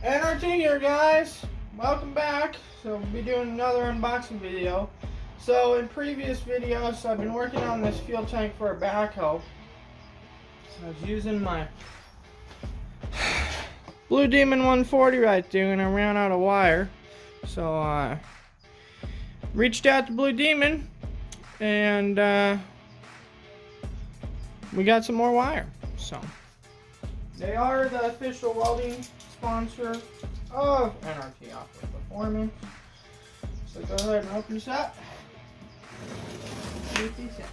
N.R.T here, guys. Welcome back. So we'll be doing another unboxing video. So in previous videos, I've been working on this fuel tank for a backhoe. I was using my Blue Demon 140 right there, and I ran out of wire. So I reached out to Blue Demon, and we got some more wire. So they are the official welding sponsor of N.R.T. Office Performance. So go ahead and open this up. Get these in.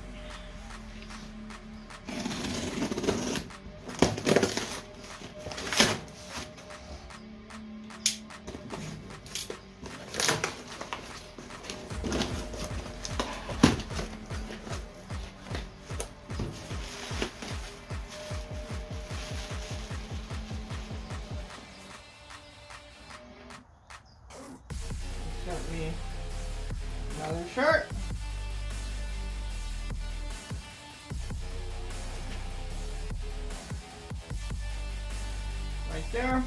Sent me another shirt. Right there.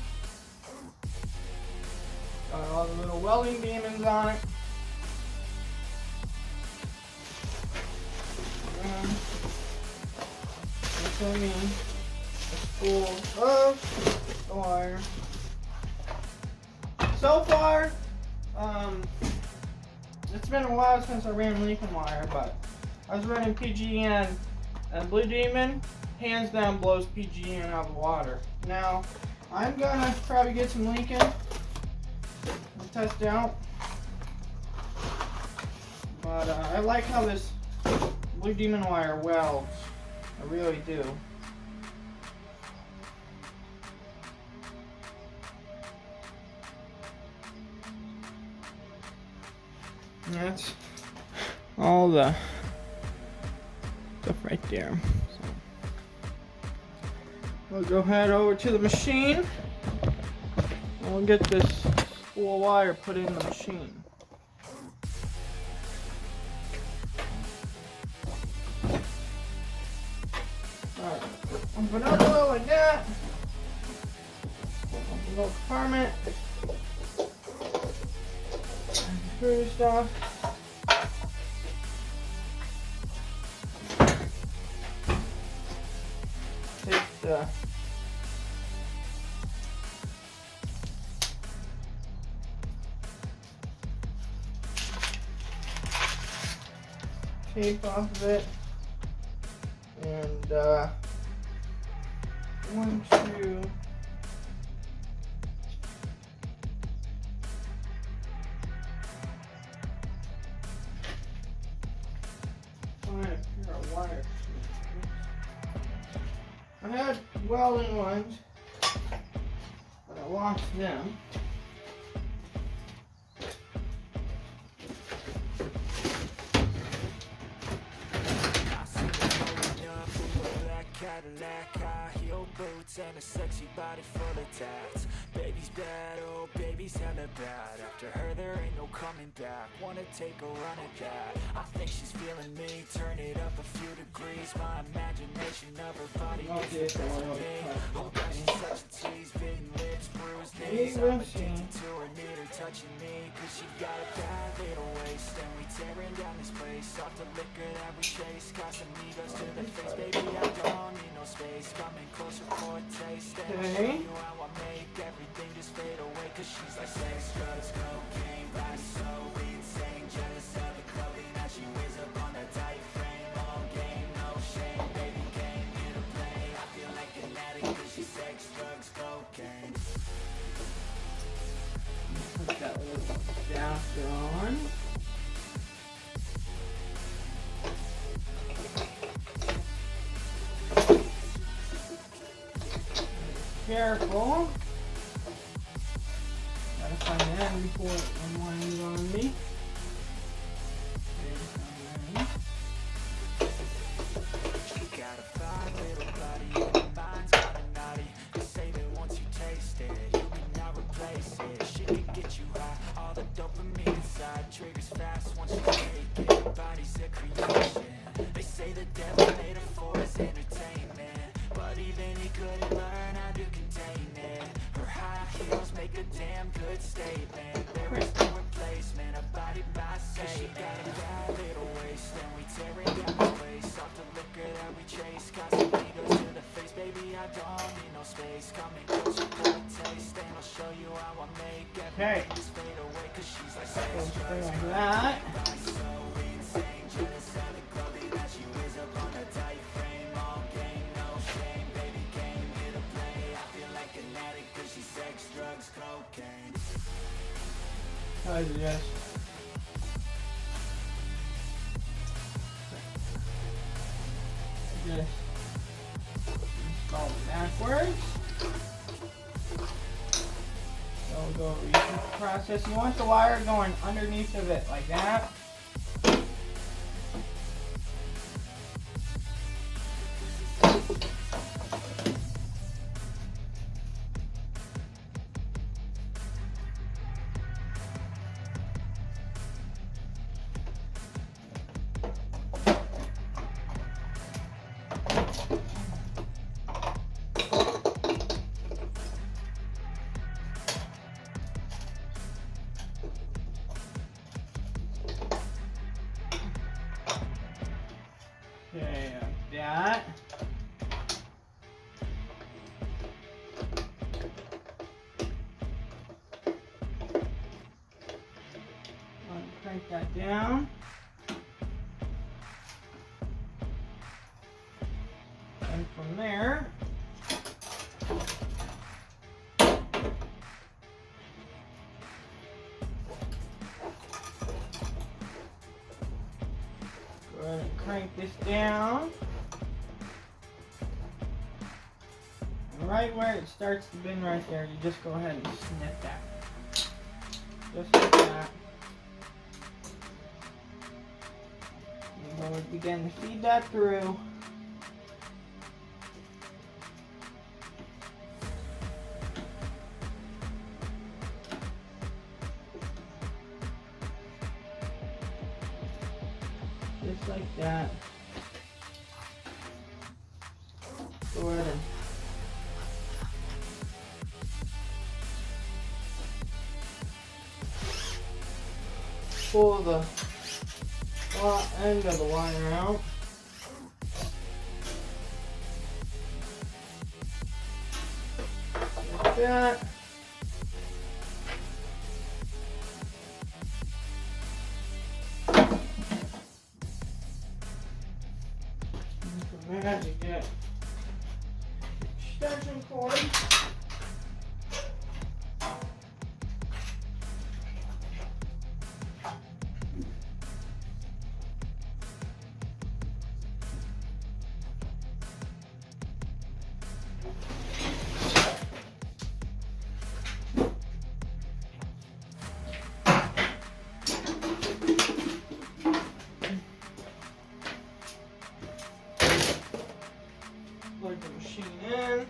Got all the little welding demons on it. And they sent me a spool of the wire. So far, it's been a while since I ran Lincoln wire, but I was running PGN, and Blue Demon hands down blows PGN out of the water. Now, I'm gonna probably get some Lincoln and test it out, but I like how this Blue Demon wire welds. I really do. That's all the stuff right there. So we'll go head over to the machine and we'll get this spool of wire put in the machine. Alright, open up a little like that. Open the little compartment. Screw stuff. Take the tape off of it, and one, two. I had welding ones, but I lost them. Cadillac, high heel boots, and a sexy body full of tats. Baby's bad, oh baby's hella bad. After her there ain't no coming back. Wanna take a run at that? I think she's feeling me. Turn it up a few degrees. My imagination of her body is the best of me. Oh gosh, she's such a tease. Bitten lips, bruised knees. I'm addicted to her, need her touching me. Cause she got a bad little waist, and we tearing down this place. Off the liquor that we chase, Casamigos to the face. Baby, I don't need no space. Coming closer for a taste. And I'll show you how I make everything just fade away. Cause she's like sex, drugs, cocaine, body so insane. Jealous of the clothing that she wears up on that tight frame. All game, no shame, baby came here to play. I feel like an addict cause she's sex, drugs, cocaine. Put that little adapter on. Careful. Gotta find that before it unwinds on me. Got a fine little body, and your mind's kinda naughty. They say that once you taste it, you cannot replace it. She can get you high, all the dopamine inside triggers fast once you take it. Your body's a creation. They say the devil made her for his entertainment, but even he couldn't learn how to contain it. Her high heels make damn good state, man. There is no replacement, a body by say. She got a bad little waist, and we tearing down the place. Off the liquor that we chase, Casamigos to the face, baby, I don't need no space. Come and get your boy taste, and I'll show you how I make everything just fade away. Cause she's like sex, drugs, like that. so insane. Genocide clothing that she wears up on her tight frame. All game, no shame, baby came here to play. I feel like an addict cause she's sex, drugs, cocaine. Oh yes. Just install it backwards. So we'll go repeat the process. You want the wire going underneath of it like that. Okay, like that. Crank that down. And from there, go ahead and crank this down. And right where it starts to bend right there, you just go ahead and snip that. Just like that. And we'll begin to feed that through. Just like that. Go ahead and pull the end of the wire out. Like that. And from there you get extension cord. Plug the machine in.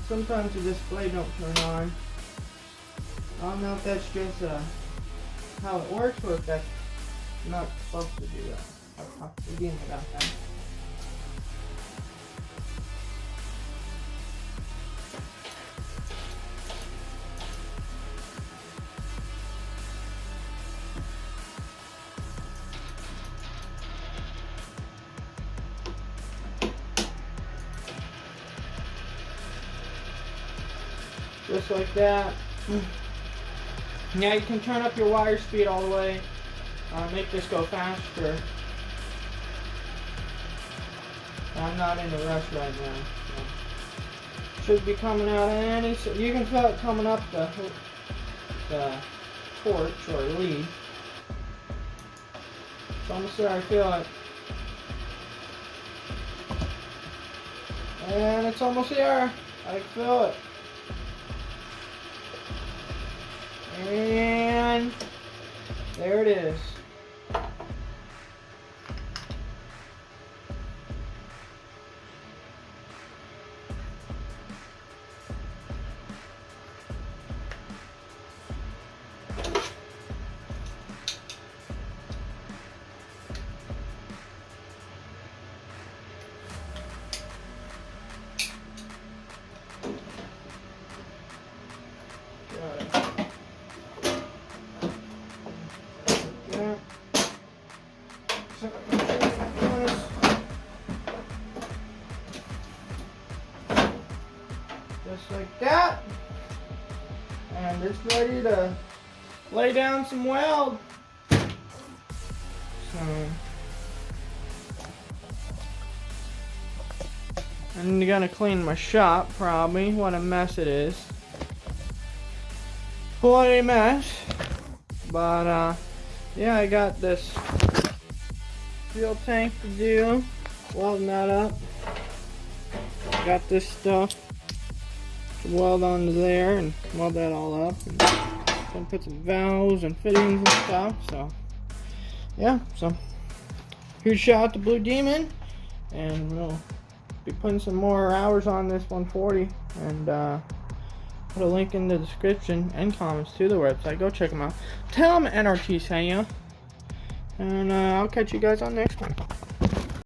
Sometimes the display don't turn on. I don't know if that's just how it works or if that's not supposed to do that. I'll talk to Dean about that. Just like that. Now you can turn up your wire speed all the way. Make this go faster. I'm not in a rush right now. So should be coming out any. You can feel it coming up the torch or lead. It's almost there. I feel it. And it's almost there. I feel it. And there it is. Just like that. And it's ready to lay down some weld. So, I'm gonna clean my shop probably. What a mess it is. Bloody mess. But yeah, I got this fuel tank to do. Welding that up. Got this stuff to weld onto there and weld that all up. And then put some valves and fittings and stuff. So yeah, so huge shout out to Blue Demon, and we'll be putting some more hours on this 140, and put a link in the description and comments to the website. Go check them out. Tell them N.R.T sent you, and I'll catch you guys on the next one.